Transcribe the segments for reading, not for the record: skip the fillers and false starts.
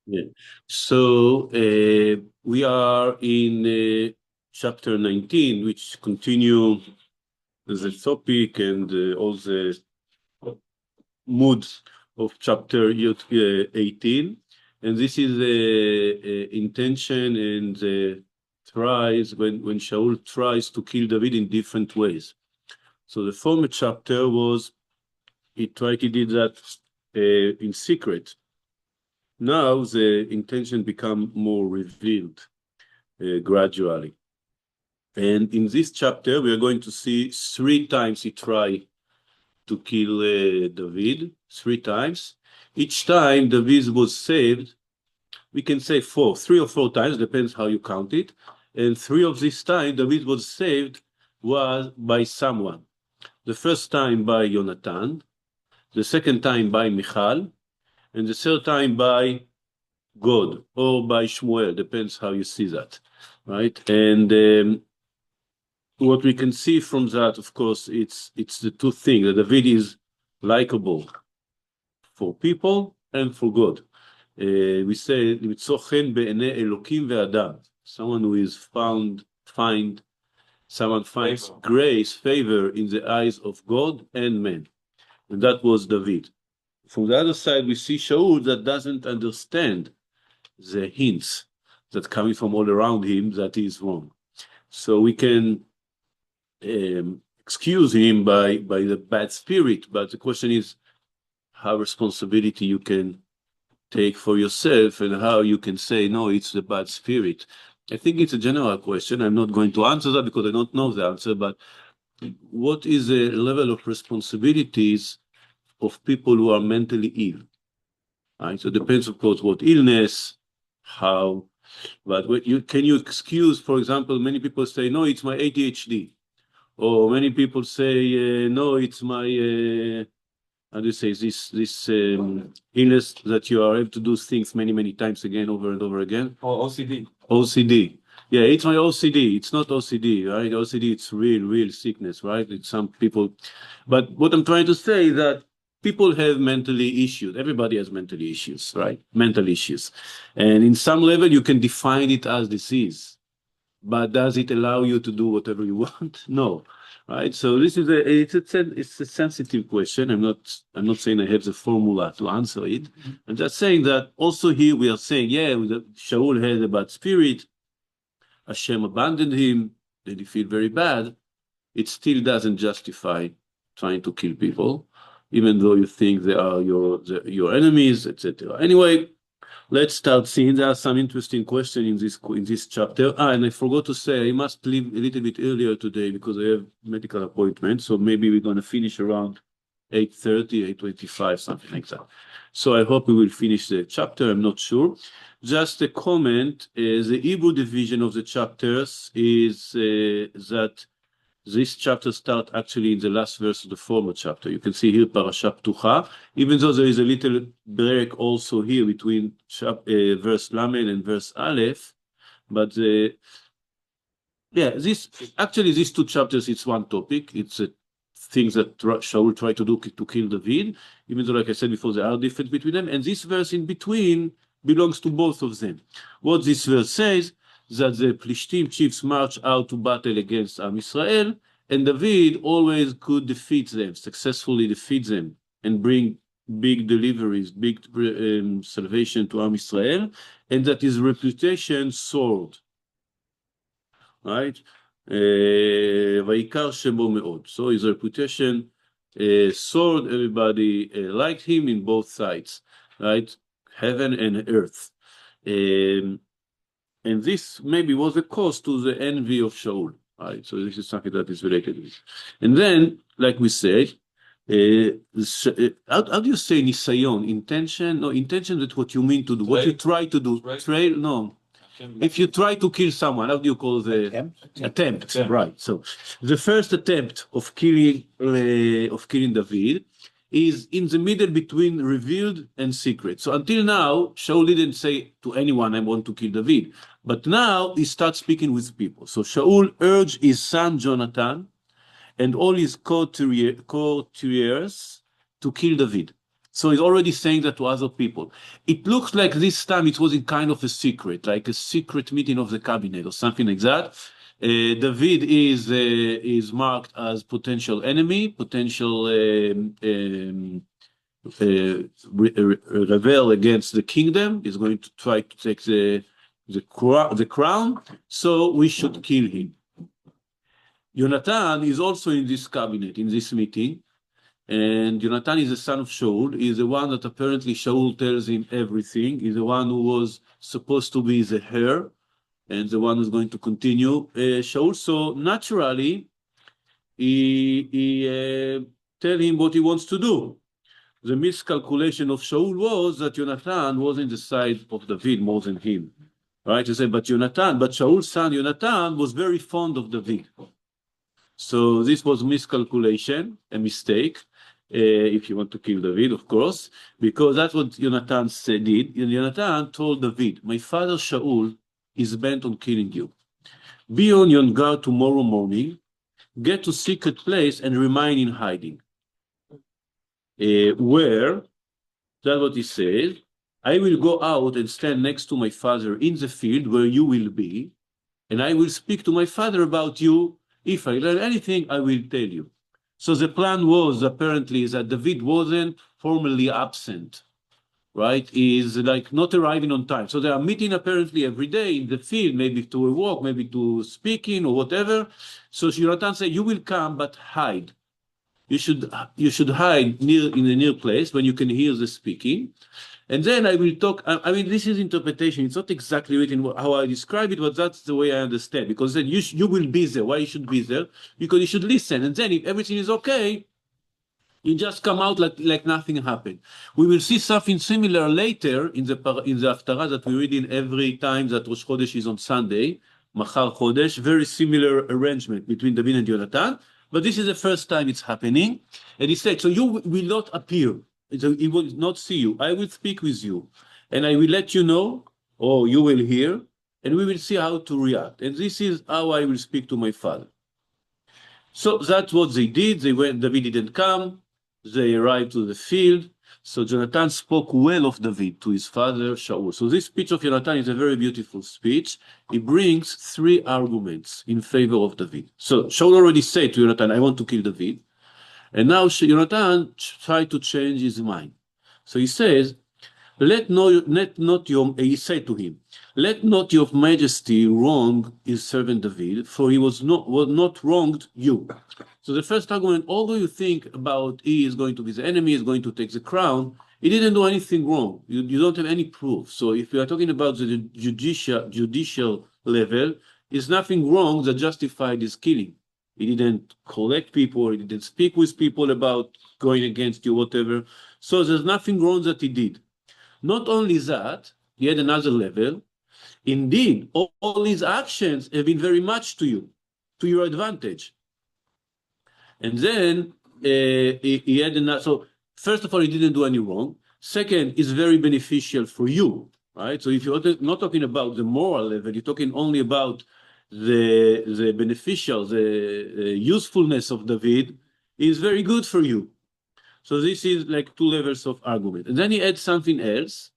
Yeah. So we are in chapter 19, which continue the topic and all the moods of chapter 18. And this is the intention and the tries when Shaul tries to kill David in different ways. So the former chapter was he did that in secret. Now the intention become more revealed gradually. And in this chapter, we are going to see 3 times he tried to kill David, 3 times. Each time David was saved, we can say 3 or 4 times, depends how you count it. And 3 of these times, David was saved was by someone. The first time by Jonathan, the second time by Michal, and the third time by God or by Shmuel, depends how you see that, right? And what we can see from that, of course, it's the two things that David is likable for people and for God. We say, someone who is someone finds grace, favor in the eyes of God and men. And that was David. From the other side, we see Shaul that doesn't understand the hints that coming from all around him that is wrong. So we can excuse him by the bad spirit, but the question is how responsibility you can take for yourself and how you can say no, it's the bad spirit. I think it's a general question. I'm not going to answer that because I don't know the answer, but what is the level of responsibilities of people who are mentally ill? Right? So it depends, of course, what illness, how, but can you excuse, for example, many people say, no, it's my ADHD. Or many people say, no, it's my, how do you say, this illness that you are able to do things many, many times again, over and over again. Or OCD. OCD. Yeah, it's my OCD. It's not OCD, right? OCD, it's real sickness, right? It's some people. But what I'm trying to say is that people have mentally issues. Everybody has mentally issues, right? Mental issues. And in some level, you can define it as disease. But does it allow you to do whatever you want? No, right? So this is it's a sensitive question. I'm not saying I have the formula to answer it. I'm just saying that also here we are saying, yeah, Shaul had a bad spirit. Hashem abandoned him. Did he feel very bad? It still doesn't justify trying to kill people, even though you think they are your enemies, etc. Anyway, let's start seeing. There are some interesting questions in this chapter. And I forgot to say I must leave a little bit earlier today because I have medical appointment. So maybe we're going to finish around 8:30, 8:25, something like that. So I hope we will finish the chapter. I'm not sure. Just a comment: the Hebrew division of the chapters is that this chapter starts actually in the last verse of the former chapter. You can see here Parasha Ptucha, even though there is a little break also here between verse Lamed and verse Aleph. But these 2 chapters, it's one topic. It's things that Shaul tried to do to kill David, even though, like I said before, there are difference between them. And this verse in between belongs to both of them. What this verse says, that the Plishtim chiefs march out to battle against Am Israel, and David always could defeat them, successfully defeat them, and bring big deliveries, big salvation to Am Israel, and that his reputation soared, right? ויקר שמו מאוד. So his reputation soared, everybody liked him in both sides, right? Heaven and earth. And this maybe was a cause to the envy of Shaul, right? So this is something that is related to this. And then, like we said, how do you say nisayon? Intention? No, intention is what you mean to do, what you try to do. Trail? No. If you try to kill someone, how do you call the attempt? Right. So the first attempt of killing David is in the middle between revealed and secret. So until now, Shaul didn't say to anyone, I want to kill David. But now he starts speaking with people. So Shaul urged his son Jonathan and all his courtiers to kill David. So he's already saying that to other people. It looks like this time it was in kind of a secret, like a secret meeting of the cabinet or something like that. David is marked as potential enemy, potential rebel against the kingdom. Is going to try to take the crown. So we should kill him. Jonathan is also in this cabinet, in this meeting. And Jonathan is the son of Shaul. He's the one that apparently Shaul tells him everything. He's the one who was supposed to be the heir and the one who's going to continue Shaul. So naturally, he tell him what he wants to do. The miscalculation of Shaul was that Jonathan was in the side of David more than him. Right? You say, but Shaul's son Jonathan was very fond of David. So this was miscalculation, a mistake. If you want to kill David, of course, because that's what Jonathan did. Jonathan told David, my father Shaul is bent on killing you. Be on your guard tomorrow morning, get to secret place and remain in hiding. Where, that's what he says, I will go out and stand next to my father in the field where you will be, and I will speak to my father about you. If I learn anything, I will tell you. So the plan was apparently that David wasn't formally absent, right? He's like not arriving on time. So they are meeting apparently every day in the field, maybe to a walk, maybe to speaking or whatever. So Jonathan said, you will come, but hide. You should hide in a near place when you can hear the speaking. And then I will talk. I mean, this is interpretation. It's not exactly written how I describe it, but that's the way I understand. Because then you will be there. Why you should be there? Because you should listen. And then if everything is okay, you just come out like nothing happened. We will see something similar later in the Haftarah that we read in every time that Rosh Chodesh is on Sunday, Machar Chodesh. Very similar arrangement between David and Jonathan. But this is the first time it's happening. And he said, so you will not appear. He will not see you. I will speak with you, and I will let you know, or you will hear, and we will see how to react. And this is how I will speak to my father. So that's what they did. They went. David didn't come. They arrived to the field. So Jonathan spoke well of David to his father Shaul. So this speech of Jonathan is a very beautiful speech. It brings three arguments in favor of David. So Shaul already said to Jonathan, I want to kill David. And now Jonathan tried to change his mind. So he says, he said to him, let not your majesty wrong his servant David, for he was not wronged you. So the first argument, although you think about he is going to be the enemy, is going to take the crown, he didn't do anything wrong. You don't have any proof. So if you are talking about the judicial level, there's nothing wrong that justified his killing. He didn't collect people, he didn't speak with people about going against you, whatever. So there's nothing wrong that he did. Not only that, he had another level. Indeed, all his actions have been very much to your advantage. And then he had another. So first of all, he didn't do any wrong. Second, it's very beneficial for you, right? So if you're not talking about the moral level, you're talking only about the beneficial, the usefulness of David is very good for you. So this is like two levels of argument. And then he adds something else.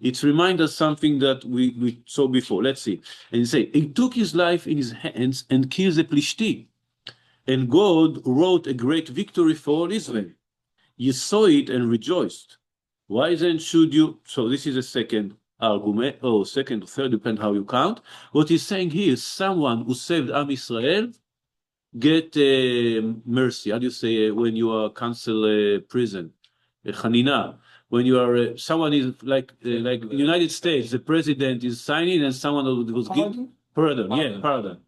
It reminds us something that we saw before. Let's see. And he said, he took his life in his hands and killed the Plishti. And God wrote a great victory for all Israel. You saw it and rejoiced. Why then should you? So this is a second argument, or second or third, depending how you count. What he's saying here is someone who saved Am Israel get mercy. How do you say when you are cancel prison? Chanina. When you are someone is like United States, the president is signing and someone was given pardon. Yeah, pardon.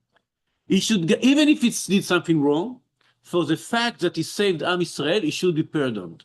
He should get, even if he did something wrong, for the fact that he saved Am Israel, he should be pardoned.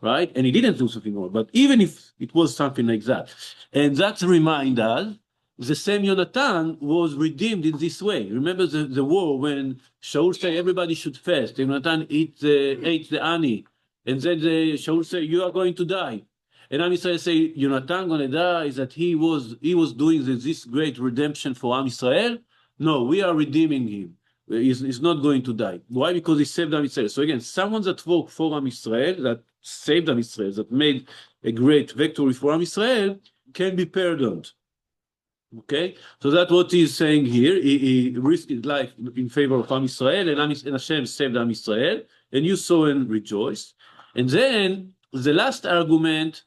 Right? And he didn't do something wrong. But even if it was something like that, and that reminds us, the same Jonathan was redeemed in this way. Remember the war when Shaul said everybody should fast. Jonathan ate the honey. And then Shaul said, you are going to die. And Am Israel say, Jonathan going to die, is that he was doing this great redemption for Am Israel? No, we are redeeming him. is not going to die. Why? Because he saved Am Yisrael. So again, someone that worked for Am Yisrael, that saved Am Yisrael, that made a great victory for Am Yisrael, can be pardoned. Okay, so that's what he's saying here. He risked his life in favor of Am Yisrael, and Hashem saved Am Yisrael, and you saw and rejoiced. And then the last argument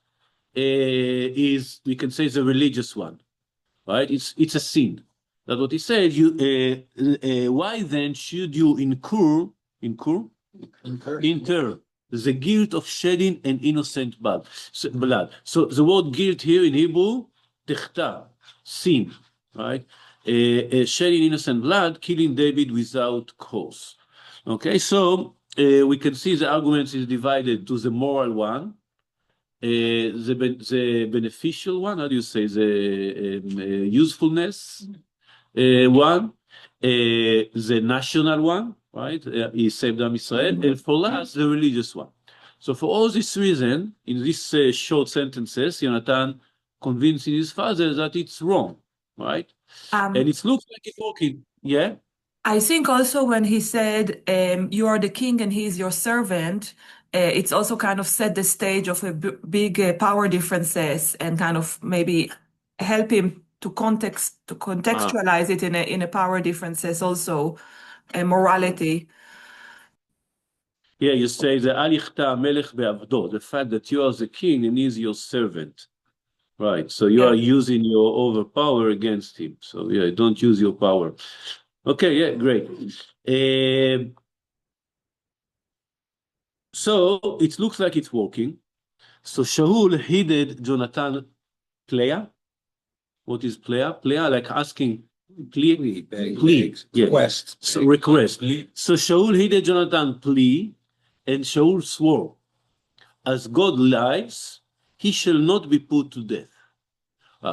is, we can say, the religious one, right? It's a sin. That's what he said. Why then should you incur the guilt of shedding an innocent blood? So the word guilt here in Hebrew, techta, sin, right? Shedding innocent blood, killing David without cause. Okay, so we can see the arguments is divided to the moral one, the beneficial one, how do you say, the usefulness one, the national one, right? He saved Am Yisrael, and for last, the religious one. So for all this reason, in these short sentences, Jonathan convincing his father that it's wrong, right? And it looks like it's working. Yeah? I think also when he said, you are the king and he is your servant, it's also kind of set the stage of a big power differences and kind of maybe help him to contextualize it in a power differences also, a morality. Yeah, you say the alichta melech be'avdo, the fact that you are the king and he is your servant. Right, so you are using your overpower against him. So yeah, don't use your power. Okay, yeah, great. So it looks like it's working. So Shaul heeded Jonathan plea. What is plea? Plea, like asking, plea, yeah. Request. So request. So Shaul heeded Jonathan plea, and Shaul swore, as God lives, he shall not be put to death.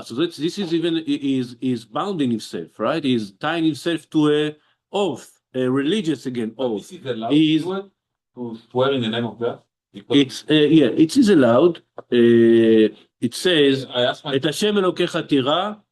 So this is even is bounding himself, right? He's tying himself to a oath, a religious again oath. Is it allowed to swear in the name of God? It's it is allowed. It says, "Et Hashem Elokecha tira,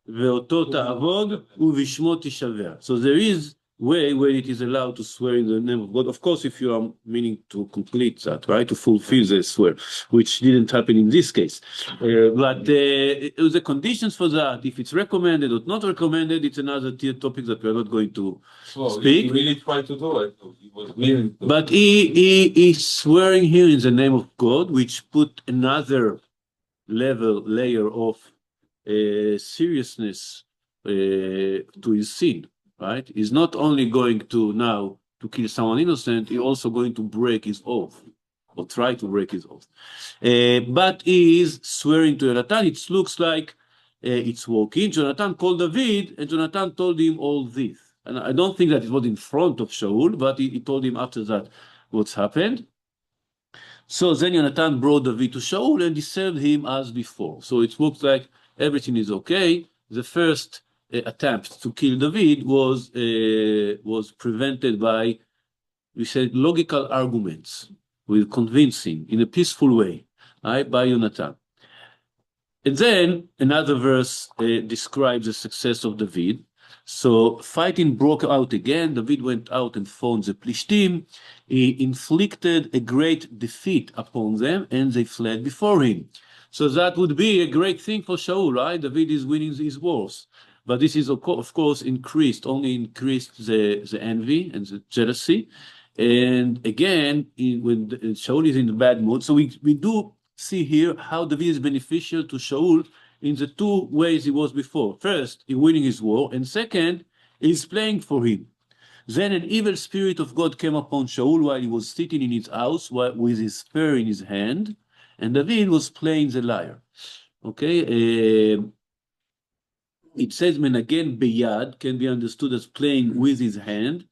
ve'oto ta'avod, u'vishmo tishaveh." So there is way where it is allowed to swear in the name of God. Of course, if you are meaning to complete that, right, to fulfill the swear, which didn't happen in this case. But the conditions for that, if it's recommended or not recommended, it's another topic that we're not going to speak. He really tried to do it. He was willing to. But he is swearing here in the name of God, which put another layer of seriousness to his sin. Right? He's not only going to now to kill someone innocent, he's also going to break his oath, or try to break his oath. But he is swearing to Jonathan. It looks like it's working. Jonathan called David, and Jonathan told him all this. And I don't think that it was in front of Shaul, but he told him after that what's happened. So then Jonathan brought David to Shaul, and he served him as before. So it looks like everything is okay. The first attempt to kill David was prevented by, we said, logical arguments, with convincing in a peaceful way, right, by Jonathan. And then another verse describes the success of David. So fighting broke out again. David went out and fought the Plishtim. He inflicted a great defeat upon them, and they fled before him. So that would be a great thing for Shaul, right? David is winning his wars. But this is, of course, only increased the envy and the jealousy. And again, when Shaul is in a bad mood, so we do see here how David is beneficial to Shaul in the two ways he was before. First, in winning his war, and second, he's playing for him. Then an evil spirit of God came upon Shaul while he was sitting in his house with his spear in his hand, and David was playing the lyre. Okay, it says menagen beyad can be understood as playing with his hand.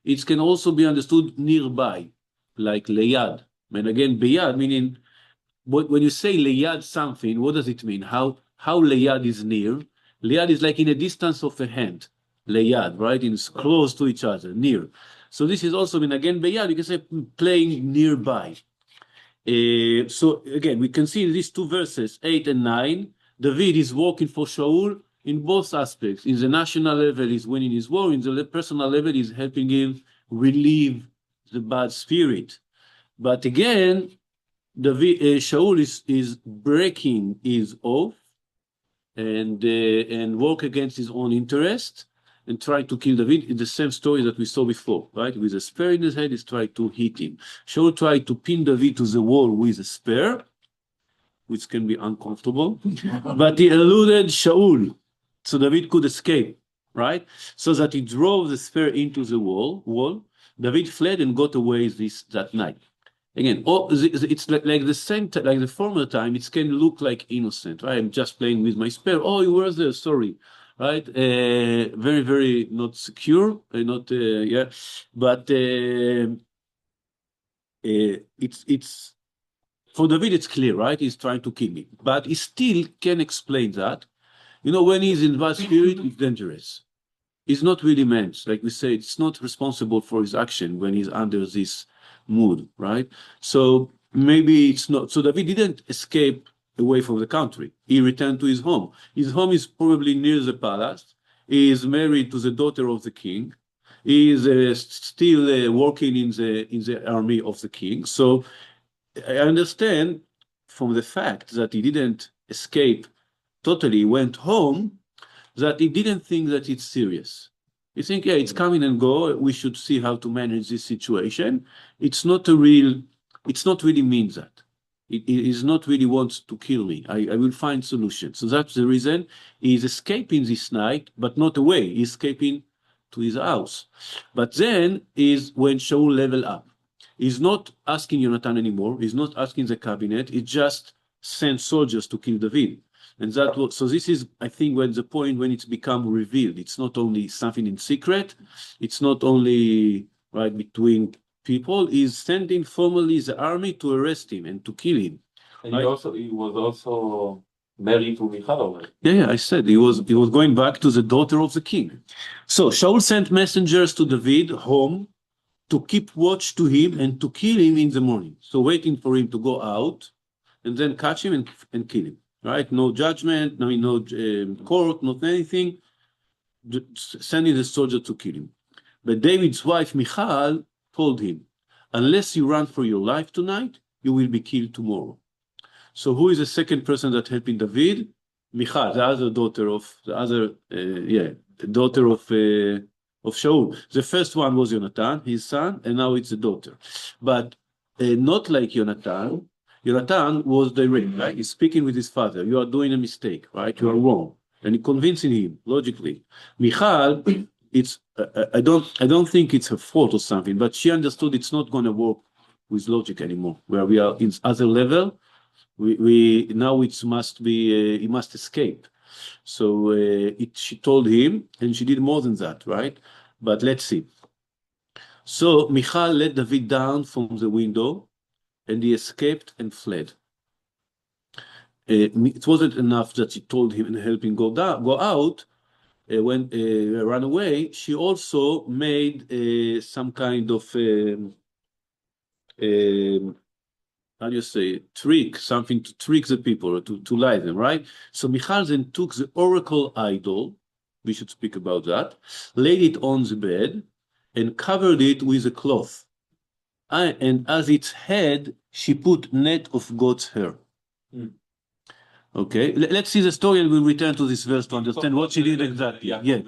It can also be understood nearby, like leyad. Menagen beyad, meaning when you say leyad something, what does it mean? How leyad is near? Leyad is like in a distance of a hand. Leyad, right? It's close to each other, near. So this is also menagen beyad. You can say playing nearby. So again, we can see in these two verses, 8 and 9, David is working for Shaul, in both aspects. In the national level, he's winning his war. In the personal level, he's helping him relieve the bad spirit. But again, Shaul is breaking his oath and work against his own interest and try to kill David. It's the same story that we saw before, right? With a spear in his head, he's trying to hit him. Shaul tried to pin David to the wall with a spear, which can be uncomfortable, but he eluded Shaul, so David could escape, right? So that he drove the spear into the wall. David fled and got away that night. Again, it's like the same, like the former time, it can look like innocent, right? I'm just playing with my spear. Oh, you were there, sorry, right? Very, very not secure, yeah. But it's for David, it's clear, right? He's trying to kill me, but he still can explain that. When he's in bad spirit, it's dangerous. He's not really meant, like we say, it's not responsible for his action when he's under this mood, right? So maybe it's not. So David didn't escape away from the country. He returned to his home. His home is probably near the palace. He is married to the daughter of the king. He is still working in the army of the king. So I understand from the fact that he didn't escape totally, went home, that he didn't think that it's serious. You think, yeah, it's coming and go. We should see how to manage this situation. It's not really means that. It is not really wants to kill me. I will find solutions. So that's the reason he's escaping this night, but not away. He's escaping to his house. But then is when Shaul level up. He's not asking Jonathan anymore. He's not asking the cabinet. He just sent soldiers to kill David. And so this is, I think, when the point when it's become revealed. It's not only something in secret. It's not only right between people. He's sending formally the army to arrest him and to kill him. And he was also married to Michal. Right? Yeah, I said he was going back to the daughter of the king. So Shaul sent messengers to David home to keep watch to him and to kill him in the morning. So waiting for him to go out and then catch him and kill him. Right? No judgment, no court, not anything. Sending the soldier to kill him. But David's wife, Michal, told him, unless you run for your life tonight, you will be killed tomorrow. So who is the second person that helping David? Michal, the other daughter of Shaul. The first one was Jonathan, his son, and now it's the daughter. But not like Jonathan. Jonathan was direct, right? He's speaking with his father. You are doing a mistake, right? You are wrong. And convincing him logically. Michal, I don't think it's her fault or something, but she understood it's not going to work with logic anymore. Where we are in other level, we now it must be he must escape. So she told him, and she did more than that, right? But let's see. So Michal let David down from the window, and he escaped and fled. It wasn't enough that she told him and helped him go out. When run away, she also made some kind of how do you say trick, something to trick the people, or to lie them, right? So Michal then took the oracle idol, we should speak about that, laid it on the bed, and covered it with a cloth. And as its head, she put net of goat's hair. Okay, let's see the story and we'll return to this verse to understand what she did exactly. Yeah.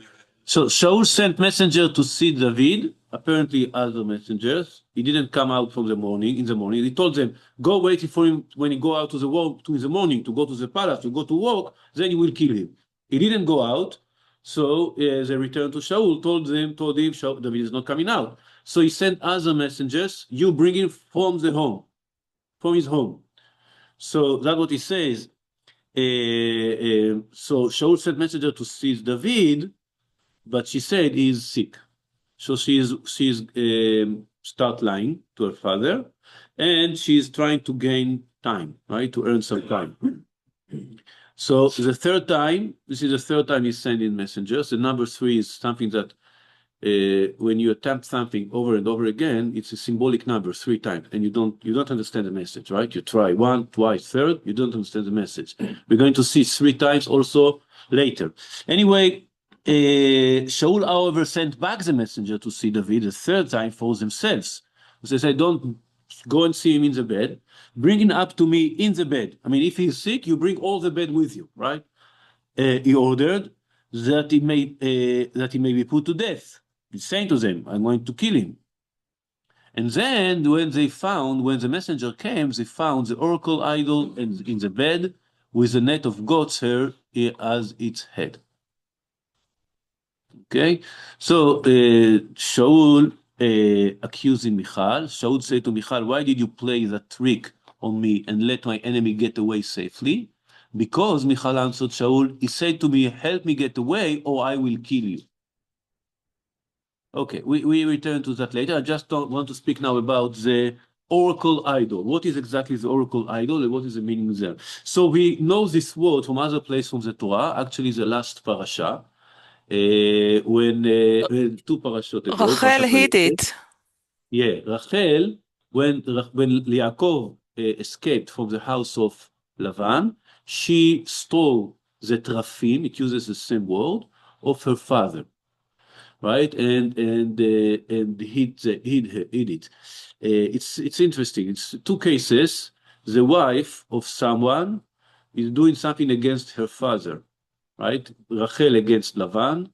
So Shaul sent messenger to see David, apparently other messengers. He didn't come out from in the morning. He told them, go wait for him when he go out to the work in the morning, to go to the palace, to go to work, then you will kill him. He didn't go out. So they returned to Shaul, told him, David is not coming out. So he sent other messengers, you bring him from his home. So that's what he says. So Shaul sent messenger to seize David, but she said he's sick. So she's start lying to her father, and she's trying to gain time, right, to earn some time. So this is the third time he's sending messengers. The number 3 is something that when you attempt something over and over again, it's a symbolic number 3 times, and you don't understand the message, right? You try 1, twice, third, you don't understand the message. We're going to see 3 times also later. Anyway, Shaul, however, sent back the messenger to see David a third time for themselves. They said, don't go and see him in the bed. Bring him up to me in the bed. I mean, if he's sick, you bring all the bed with you, right? He ordered that he may be put to death. He's saying to them, I'm going to kill him. And then when the messenger came, they found the oracle idol in the bed with a net of goat's hair as its head. Okay, so Shaul accusing Michal. Shaul said to Michal, why did you play that trick on me and let my enemy get away safely? Because Michal answered Shaul, he said to me, help me get away or I will kill you. Okay, we return to that later. I just don't want to speak now about the oracle idol. What is exactly the oracle idol and what is the meaning there? So we know this word from other places from the Torah, actually the last parasha, when two parashot ago, Rachel Parashat hid Vayikra. it. Yeah, Rachel, when Yaakov escaped from the house of Lavan, she stole the trafim, it uses the same word, of her father, right? And hid it. It's interesting. It's two cases. The wife of someone is doing something against her father, right? Rachel against Lavan,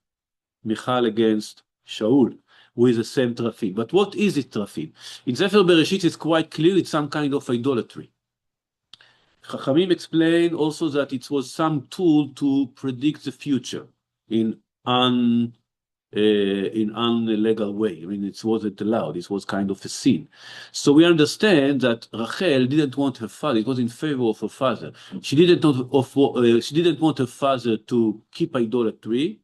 Michal against Shaul, with the same trafim. But what is it trafim? In Sefer Bereshit, it's quite clear it's some kind of idolatry. Chachamim explain also that it was some tool to predict the future in unlegal way. I mean, it wasn't allowed. It was kind of a sin. So we understand that Rachel didn't want her father. It was in favor of her father. She didn't want her father to keep idolatry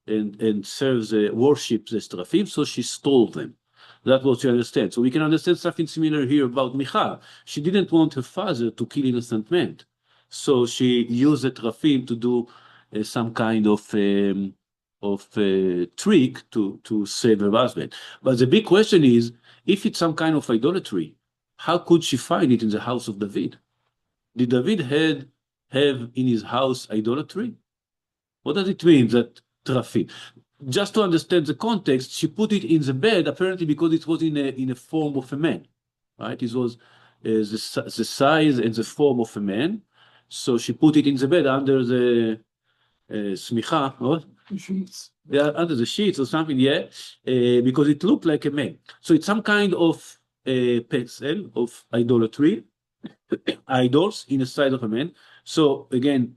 and serve worship the Strafim, so she stole them. That's what you understand. So we can understand something similar here about Michal. She didn't want her father to kill innocent men, so she used the Trafim to do some kind of trick to save her husband. But the big question is, if it's some kind of idolatry, how could she find it in the house of David? Did David have in his house idolatry? What does it mean that trafim? Just to understand the context, she put it in the bed apparently because it was in a form of a man, right? It was the size and the form of a man, so she put it in the bed under the smicha, what? Sheets. Yeah, under the sheets or something, yeah, because it looked like a man. So it's some kind of pencil of idolatry, idols in the side of a man. So again,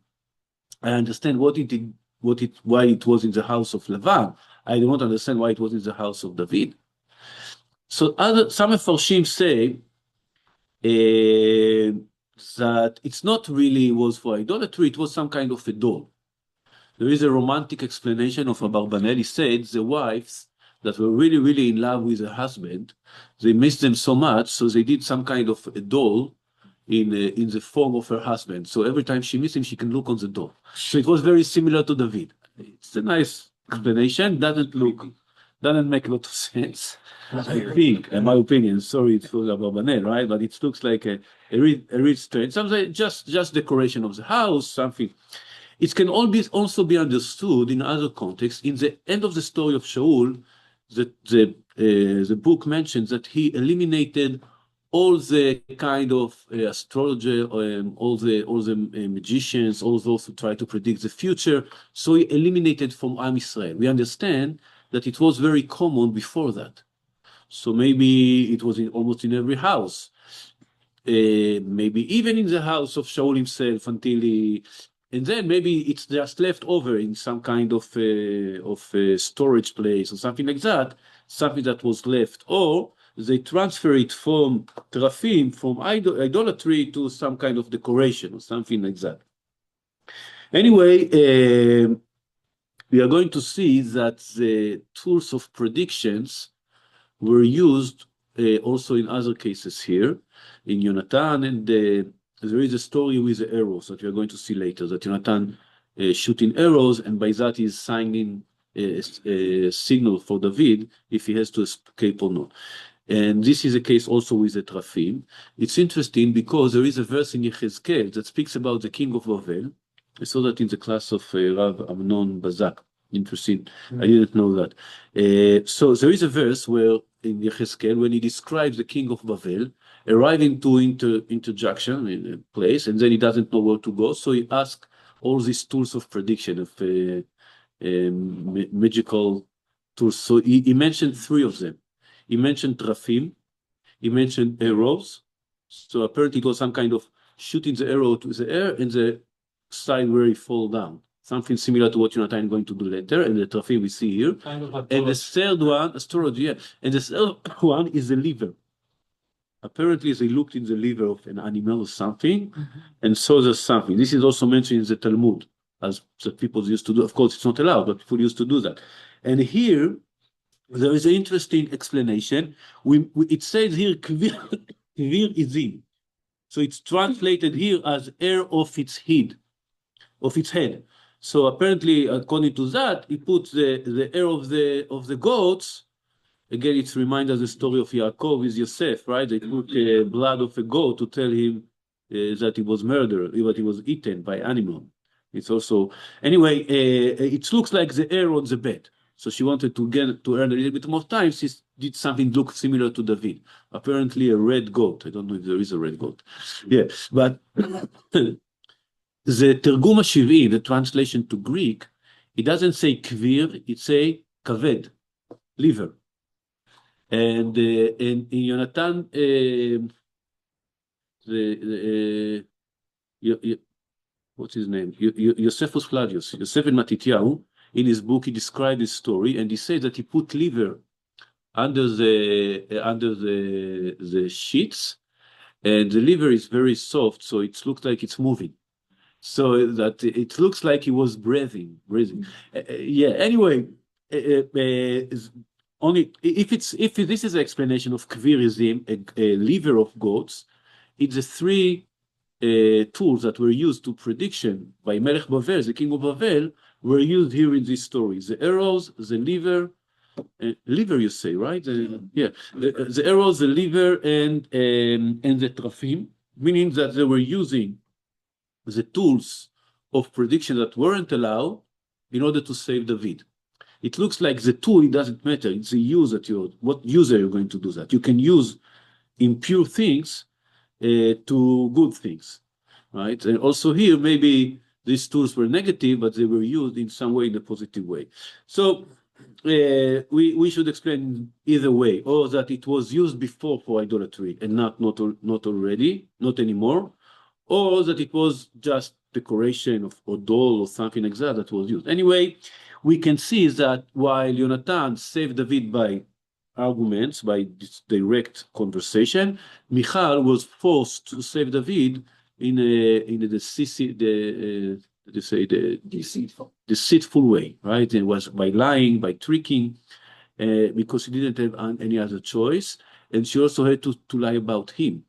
I understand why it was in the house of Lavan. I don't understand why it was in the house of David. So some Mefarshim say that it's not really was for idolatry, it was some kind of a doll. There is a romantic explanation of Abarbanel. He said the wives that were really, really in love with their husband, they missed them so much, so they did some kind of a doll in the form of her husband. So every time she missed him, she can look on the doll. So it was very similar to David. It's a nice explanation. Doesn't make a lot of sense. I think, in my opinion. Sorry for Abarbanel, right? But it looks like a real strange. Sometimes just decoration of the house, something. It can also be understood in other contexts. In the end of the story of Shaul, the book mentions that he eliminated all the kind of astrology, all the magicians, all those who try to predict the future. So he eliminated from Am Yisrael. We understand that it was very common before that. So maybe it was almost in every house. Maybe even in the house of Shaul himself and then maybe it's just left over in some kind of storage place or something like that, something that was left, or they transfer it from trafim, from idolatry to some kind of decoration or something like that. Anyway, we are going to see that the tools of predictions were used also in other cases here, in Jonathan, and there is a story with the arrows that we are going to see later, that Jonathan shooting arrows, and by that he's signing a signal for David if he has to escape or not. And this is a case also with the Trafim. It's interesting because there is a verse in Yechezkel that speaks about the king of Babel, I saw that in the class of Rav Amnon Bazak. Interesting. I didn't know that. So there is a verse where in Yechezkel, when he describes the king of Babel, arriving to interjunction in a place, and then he doesn't know where to go, so he asks all these tools of prediction, of magical tools. So he mentioned three of them. He mentioned Trafim, he mentioned arrows. So apparently it was some kind of shooting the arrow to the air and the side where it fall down. Something similar to what Jonathan is going to do later, and the Trafim we see here. Kind of And the third one, storage, yeah. And the third one is the liver. Apparently, they looked in the liver of an animal or something and saw there's something. This is also mentioned in the Talmud, as the people used to do. Of course, it's not allowed, but people used to do that. And here, there is an interesting explanation. It says here, kvir izim. So it's translated here as hair of its head. So apparently, according to that, he puts the hair of the goats. Again, it reminds us the story of Yaakov with Yosef, right? They put blood of a goat to tell him that he was murdered, that he was eaten by animal. It's also anyway. It looks like the hair on the bed. So she wanted to earn a little bit more time. She did something look similar to David. Apparently, a red goat. I don't know if there is a red goat. Yeah, but the Tergum HaShiv'i, the translation to Greek, it doesn't say kvir, it say kaved, liver. And in Jonathan, what's his name? Josephus Flavius, Yosef ben Matityahu, in his book, he described this story, and he said that he put liver under the sheets, and the liver is very soft, so it looks like it's moving. So that it looks like he was breathing. Yeah. Anyway, only if this is an explanation of kvirizim, a liver of goats, it's the three tools that were used to prediction by Melech Bavel, the king of Bavel, were used here in this story. The arrows, the liver, you say, right? Yeah, the arrows, the liver, and the trafim, meaning that they were using the tools of prediction that weren't allowed in order to save David. It looks like the tool, it doesn't matter. It's the use that what use are you going to do that? You can use impure things to good things, right? And also here, maybe these tools were negative, but they were used in some way in a positive way. So we should explain either way, or that it was used before for idolatry and not anymore, or that it was just decoration of or doll or something like that was used. Anyway, we can see that while Jonathan saved David by arguments, by this direct conversation, Michal was forced to save David in the deceitful way, right? It was by lying, by tricking, because he didn't have any other choice, and she also had to lie about him.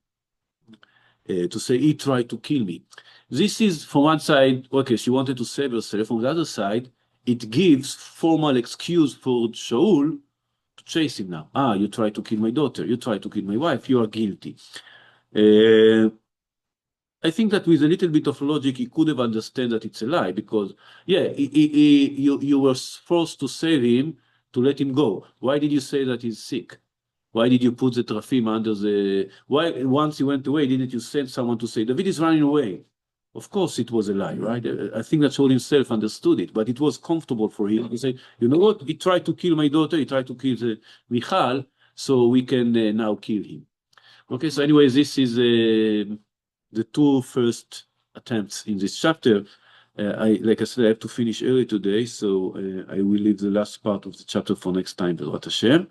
To say he tried to kill me. This is, from one side, okay, she wanted to save herself. From the other side, it gives formal excuse for Shaul to chase him now. You tried to kill my daughter. You tried to kill my wife. You are guilty. I think that with a little bit of logic, he could have understood that it's a lie because, yeah, you were forced to save him to let him go. Why did you say that he's sick? Why did you put the trafim under the... Why, once he went away, didn't you send someone to say, David is running away? Of course it was a lie, right? I think that Shaul himself understood it, but it was comfortable for him to say, you know what? He tried to kill my daughter, he tried to kill Michal, so we can now kill him. Okay, so anyway, this is the two first attempts in this chapter. Like I said, I have to finish early today, so I will leave the last part of the chapter for next time, B'ezrat Hashem.